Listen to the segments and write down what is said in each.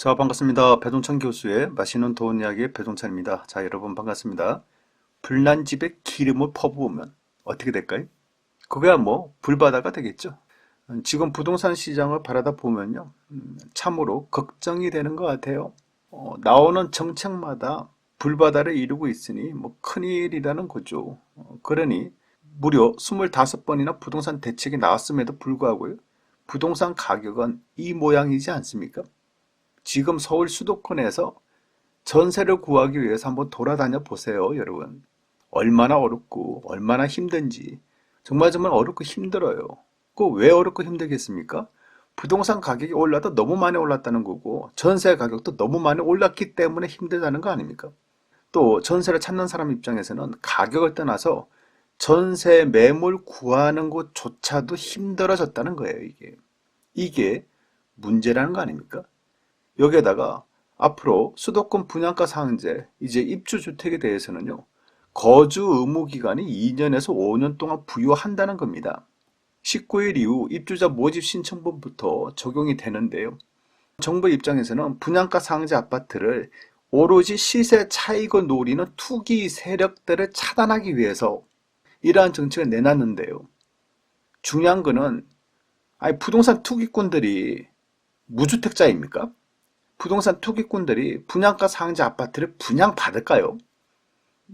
자, 반갑습니다. 배동찬 교수의 맛있는 돈 이야기의 배동찬입니다. 자, 여러분 반갑습니다. 불난 집에 기름을 퍼부으면 어떻게 될까요? 그거야 뭐 불바다가 되겠죠. 지금 부동산 시장을 바라다 보면요. 참으로 걱정이 되는 것 같아요. 나오는 정책마다 불바다를 이루고 있으니 뭐 큰일이라는 거죠. 그러니 무려 25번이나 부동산 대책이 나왔음에도 불구하고요. 부동산 가격은 이 모양이지 않습니까? 지금 서울 수도권에서 전세를 구하기 위해서 한번 돌아다녀 보세요, 여러분. 얼마나 어렵고 얼마나 힘든지. 정말 어렵고 힘들어요. 그 왜 어렵고 힘들겠습니까? 부동산 가격이 올라도 너무 많이 올랐다는 거고 전세 가격도 너무 많이 올랐기 때문에 힘들다는 거 아닙니까? 또 전세를 찾는 사람 입장에서는 가격을 떠나서 전세 매물 구하는 것조차도 힘들어졌다는 거예요, 이게. 이게 문제라는 거 아닙니까? 여기에다가 앞으로 수도권 분양가 상한제, 이제 입주주택에 대해서는요, 거주 의무 기간이 2년에서 5년 동안 부여한다는 겁니다. 19일 이후 입주자 모집 신청분부터 적용이 되는데요. 정부 입장에서는 분양가 상한제 아파트를 오로지 시세 차익을 노리는 투기 세력들을 차단하기 위해서 이러한 정책을 내놨는데요. 중요한 거는 아니 부동산 투기꾼들이 무주택자입니까? 부동산 투기꾼들이 분양가 상한제 아파트를 분양받을까요?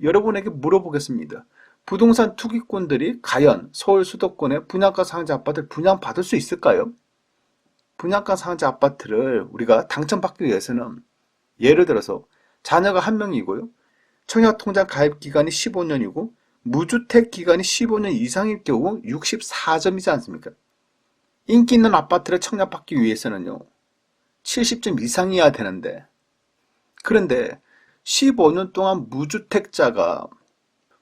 여러분에게 물어보겠습니다. 부동산 투기꾼들이 과연 서울 수도권의 분양가 상한제 아파트를 분양받을 수 있을까요? 분양가 상한제 아파트를 우리가 당첨받기 위해서는 예를 들어서 자녀가 한 명이고요. 청약통장 가입 기간이 15년이고 무주택 기간이 15년 이상일 경우 64점이지 않습니까? 인기 있는 아파트를 청약받기 위해서는요. 70점 이상이어야 되는데 그런데 15년 동안 무주택자가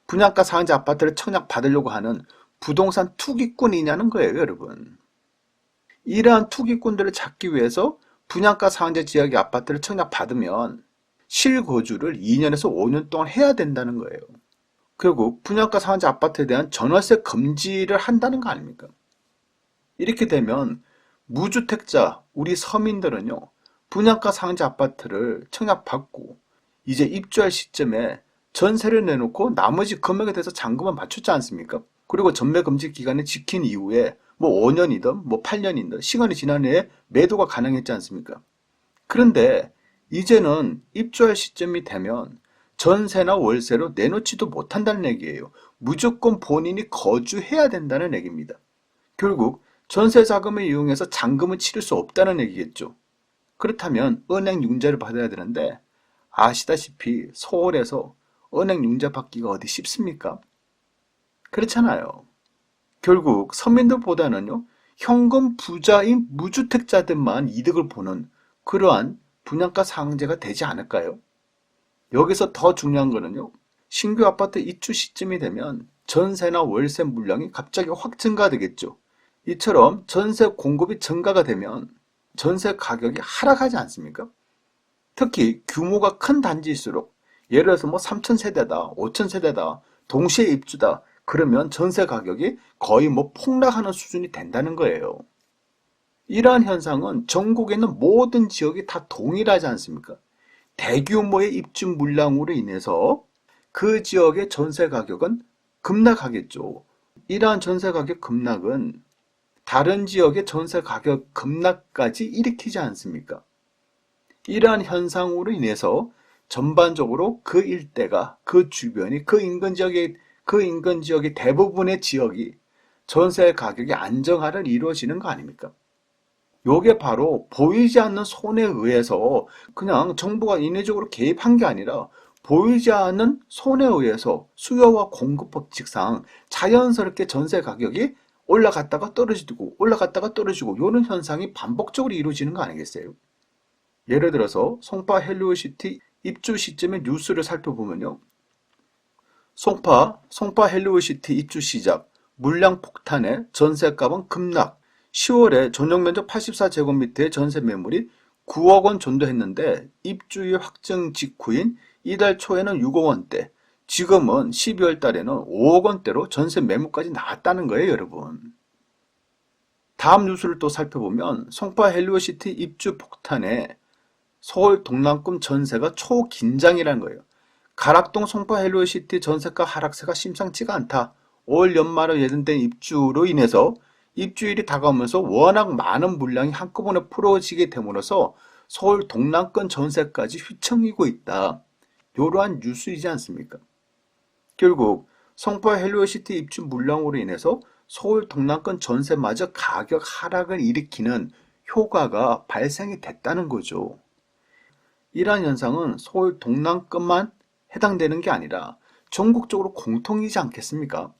분양가 상한제 아파트를 청약받으려고 하는 부동산 투기꾼이냐는 거예요, 여러분. 이러한 투기꾼들을 잡기 위해서 분양가 상한제 지역의 아파트를 청약받으면 실거주를 2년에서 5년 동안 해야 된다는 거예요. 결국 분양가 상한제 아파트에 대한 전월세 금지를 한다는 거 아닙니까? 이렇게 되면 무주택자, 우리 서민들은요, 분양가 상한제 아파트를 청약받고 이제 입주할 시점에 전세를 내놓고 나머지 금액에 대해서 잔금을 맞췄지 않습니까? 그리고 전매 금지 기간을 지킨 이후에 뭐 5년이든 뭐 8년이든 시간이 지난 후에 매도가 가능했지 않습니까? 그런데 이제는 입주할 시점이 되면 전세나 월세로 내놓지도 못한다는 얘기예요. 무조건 본인이 거주해야 된다는 얘기입니다. 결국 전세 자금을 이용해서 잔금을 치를 수 없다는 얘기겠죠. 그렇다면 은행 융자를 받아야 되는데 아시다시피 서울에서 은행 융자 받기가 어디 쉽습니까? 그렇잖아요. 결국 서민들보다는요, 현금 부자인 무주택자들만 이득을 보는 그러한 분양가 상한제가 되지 않을까요? 여기서 더 중요한 거는요, 신규 아파트 입주 시점이 되면 전세나 월세 물량이 갑자기 확 증가되겠죠. 이처럼 전세 공급이 증가가 되면 전세 가격이 하락하지 않습니까? 특히 규모가 큰 단지일수록 예를 들어서 뭐 3,000세대다, 5,000세대다, 동시에 입주다 그러면 전세 가격이 거의 뭐 폭락하는 수준이 된다는 거예요. 이러한 현상은 전국에 있는 모든 지역이 다 동일하지 않습니까? 대규모의 입주 물량으로 인해서 그 지역의 전세 가격은 급락하겠죠. 이러한 전세 가격 급락은 다른 지역의 전세 가격 급락까지 일으키지 않습니까? 이러한 현상으로 인해서 전반적으로 그 일대가, 그 주변이, 그 인근 지역의 대부분의 지역이 전세 가격이 안정화를 이루어지는 거 아닙니까? 요게 바로 보이지 않는 손에 의해서 그냥 정부가 인위적으로 개입한 게 아니라 보이지 않는 손에 의해서 수요와 공급 법칙상 자연스럽게 전세 가격이 올라갔다가 떨어지고 올라갔다가 떨어지고 이런 현상이 반복적으로 이루어지는 거 아니겠어요? 예를 들어서 송파 헬리오시티 입주 시점의 뉴스를 살펴보면요. 송파 헬리오시티 입주 시작, 물량 폭탄에 전세값은 급락, 10월에 전용 면적 84제곱미터의 전세 매물이 9억 원 전도했는데 입주일 확정 직후인 이달 초에는 6억 원대, 지금은 12월 달에는 5억 원대로 전세 매물까지 나왔다는 거예요, 여러분. 다음 뉴스를 또 살펴보면 송파 헬리오시티 입주 폭탄에 서울 동남권 전세가 초긴장이라는 거예요. 가락동 송파 헬로시티 전세가 하락세가 심상치가 않다. 올 연말에 예정된 입주로 인해서 입주일이 다가오면서 워낙 많은 물량이 한꺼번에 풀어지게 됨으로써 서울 동남권 전세까지 휘청이고 있다. 이러한 뉴스이지 않습니까? 결국 송파 헬로시티 입주 물량으로 인해서 서울 동남권 전세마저 가격 하락을 일으키는 효과가 발생이 됐다는 거죠. 이러한 현상은 서울 동남권만 해당되는 게 아니라 전국적으로 공통이지 않겠습니까?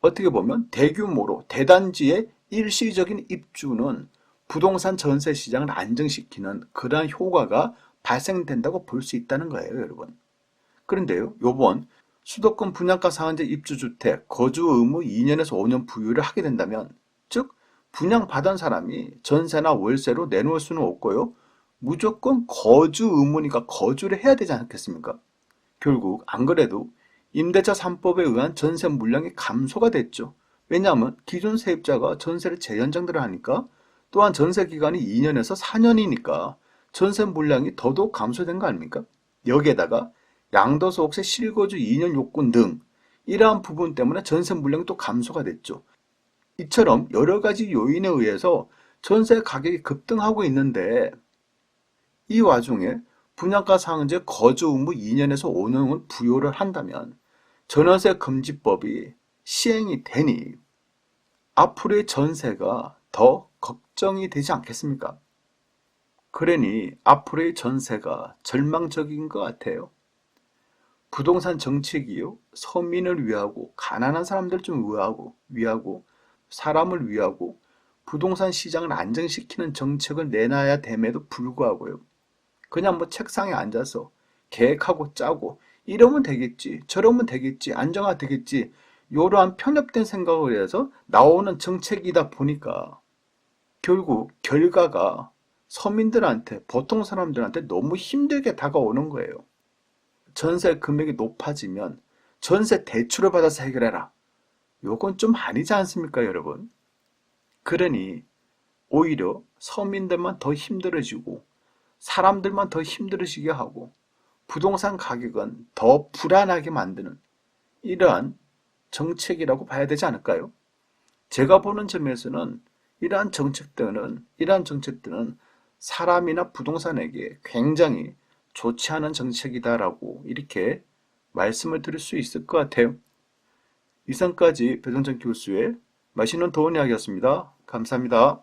어떻게 보면 대규모로 대단지의 일시적인 입주는 부동산 전세 시장을 안정시키는 그러한 효과가 발생된다고 볼 수 있다는 거예요, 여러분. 그런데요, 요번 수도권 분양가 상한제 입주주택 거주 의무 2년에서 5년 부여를 하게 된다면, 즉 분양받은 사람이 전세나 월세로 내놓을 수는 없고요, 무조건 거주 의무니까 거주를 해야 되지 않겠습니까? 결국 안 그래도 임대차 3법에 의한 전세 물량이 감소가 됐죠. 왜냐하면 기존 세입자가 전세를 재연장들을 하니까, 또한 전세 기간이 2년에서 4년이니까 전세 물량이 더더욱 감소된 거 아닙니까? 여기에다가 양도소득세 실거주 2년 요건 등 이러한 부분 때문에 전세 물량이 또 감소가 됐죠. 이처럼 여러 가지 요인에 의해서 전세 가격이 급등하고 있는데, 이 와중에 분양가 상한제 거주 의무 2년에서 5년을 부여를 한다면 전월세 금지법이 시행이 되니 앞으로의 전세가 더 걱정이 되지 않겠습니까? 그러니 앞으로의 전세가 절망적인 것 같아요. 부동산 정책이요, 서민을 위하고 가난한 사람들 좀 위하고 사람을 위하고 부동산 시장을 안정시키는 정책을 내놔야 됨에도 불구하고요, 그냥 뭐 책상에 앉아서 계획하고 짜고 이러면 되겠지, 저러면 되겠지, 안정화되겠지, 이러한 편협된 생각을 해서 나오는 정책이다 보니까 결국 결과가 서민들한테, 보통 사람들한테 너무 힘들게 다가오는 거예요. 전세 금액이 높아지면 전세 대출을 받아서 해결해라. 요건 좀 아니지 않습니까, 여러분? 그러니 오히려 서민들만 더 힘들어지고 사람들만 더 힘들어지게 하고 부동산 가격은 더 불안하게 만드는 이러한 정책이라고 봐야 되지 않을까요? 제가 보는 점에서는 이러한 정책들은 사람이나 부동산에게 굉장히 좋지 않은 정책이다라고 이렇게 말씀을 드릴 수 있을 것 같아요. 이상까지 배동찬 교수의 맛있는 도움 이야기였습니다. 감사합니다.